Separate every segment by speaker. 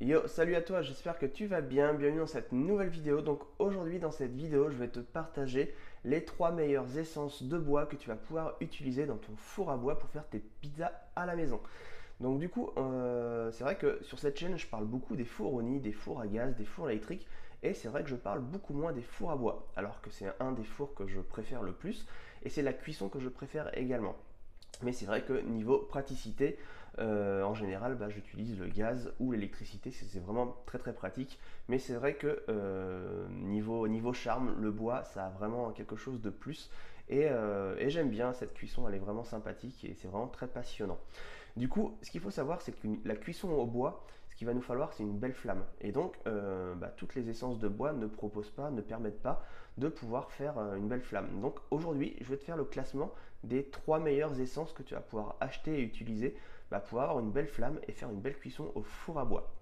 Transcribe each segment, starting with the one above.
Speaker 1: Yo, salut à toi, j'espère que tu vas bien, bienvenue dans cette nouvelle vidéo. Donc aujourd'hui dans cette vidéo, je vais te partager les 3 meilleures essences de bois que tu vas pouvoir utiliser dans ton four à bois pour faire tes pizzas à la maison. Donc du coup, c'est vrai que sur cette chaîne, je parle beaucoup des fours au nid, des fours à gaz, des fours électriques, et c'est vrai que je parle beaucoup moins des fours à bois, alors que c'est un des fours que je préfère le plus, et c'est la cuisson que je préfère également. Mais c'est vrai que niveau praticité, en général, j'utilise le gaz ou l'électricité, c'est vraiment très très pratique. Mais c'est vrai que niveau charme, le bois, ça a vraiment quelque chose de plus. Et j'aime bien cette cuisson, elle est vraiment sympathique et c'est vraiment très passionnant. Du coup, ce qu'il faut savoir, c'est que la cuisson au bois, ce qu'il va nous falloir, c'est une belle flamme. Et donc, toutes les essences de bois ne proposent pas, ne permettent pas de pouvoir faire une belle flamme. Donc aujourd'hui, je vais te faire le classement des 3 meilleures essences que tu vas pouvoir acheter et utiliser pour avoir une belle flamme et faire une belle cuisson au four à bois.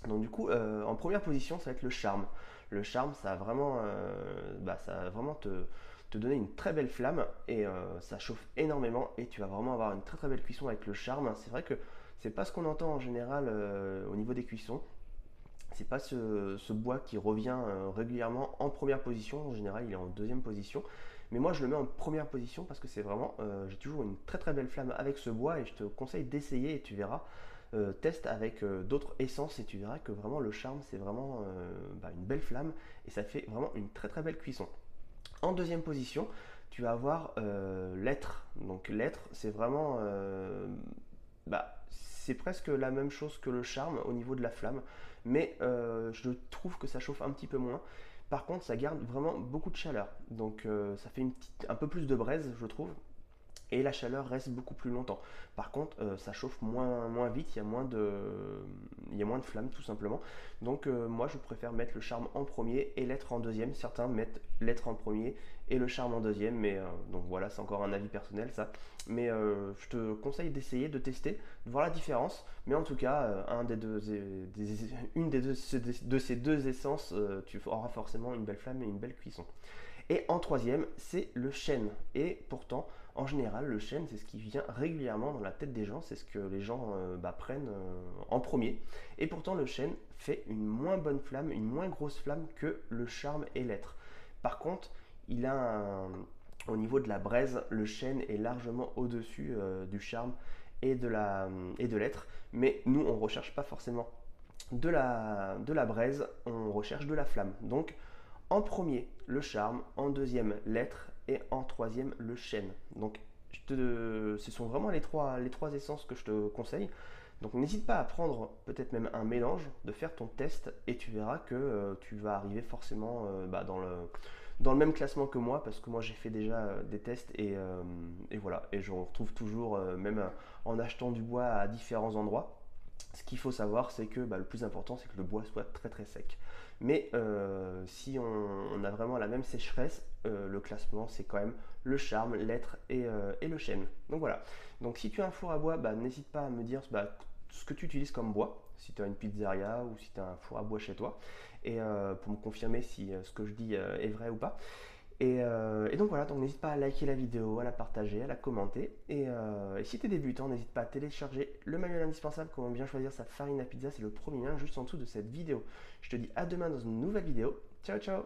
Speaker 1: Donc du coup, en première position, ça va être le charme. Le charme, ça va vraiment te donner une très belle flamme et ça chauffe énormément et tu vas vraiment avoir une très très belle cuisson avec le charme. C'est vrai que c'est pas ce qu'on entend en général au niveau des cuissons. C'est pas ce bois qui revient régulièrement en première position. En général, il est en deuxième position. Mais moi, je le mets en première position parce que c'est vraiment, j'ai toujours une très très belle flamme avec ce bois et je te conseille d'essayer et tu verras. Teste avec d'autres essences et tu verras que vraiment le charme, c'est vraiment une belle flamme et ça fait vraiment une très très belle cuisson. En deuxième position, tu vas avoir l'être. Donc l'être, c'est vraiment c'est presque la même chose que le charme au niveau de la flamme, mais je trouve que ça chauffe un petit peu moins. Par contre, ça garde vraiment beaucoup de chaleur, donc ça fait un peu plus de braise, je trouve, et la chaleur reste beaucoup plus longtemps. Par contre, ça chauffe moins vite, il y a moins de flammes tout simplement. Donc moi je préfère mettre le charme en premier et l'être en deuxième. Certains mettent l'être en premier et le charme en deuxième, mais donc voilà, c'est encore un avis personnel ça. Mais je te conseille d'essayer, de tester, de voir la différence. Mais en tout cas, une de ces deux essences, tu auras forcément une belle flamme et une belle cuisson. Et en troisième, c'est le chêne. Et pourtant, en général, le chêne, c'est ce qui vient régulièrement dans la tête des gens, c'est ce que les gens prennent en premier. Et pourtant, le chêne fait une moins bonne flamme, une moins grosse flamme que le charme et l'être. Par contre, il a au niveau de la braise, le chêne est largement au-dessus du charme et de l'être. Mais nous, on ne recherche pas forcément de la braise, on recherche de la flamme. Donc, en premier, le charme, en deuxième, l'être et en troisième, le chêne. Donc, ce sont vraiment les trois essences que je te conseille. Donc, n'hésite pas à prendre peut-être même un mélange, de faire ton test et tu verras que tu vas arriver forcément dans le même classement que moi parce que moi j'ai fait déjà des tests et voilà. Et je retrouve toujours, même en achetant du bois à différents endroits. Ce qu'il faut savoir, c'est que le plus important, c'est que le bois soit très très sec. Mais si on a vraiment la même sécheresse, le classement, c'est quand même le charme, l'être et le chêne. Donc voilà. Donc si tu as un four à bois, n'hésite pas à me dire ce que tu utilises comme bois, si tu as une pizzeria ou si tu as un four à bois chez toi, et pour me confirmer si ce que je dis est vrai ou pas. Et donc voilà, donc n'hésite pas à liker la vidéo, à la partager, à la commenter. Et si tu es débutant, n'hésite pas à télécharger le manuel indispensable, comment bien choisir sa farine à pizza, c'est le premier lien juste en dessous de cette vidéo. Je te dis à demain dans une nouvelle vidéo. Ciao ciao.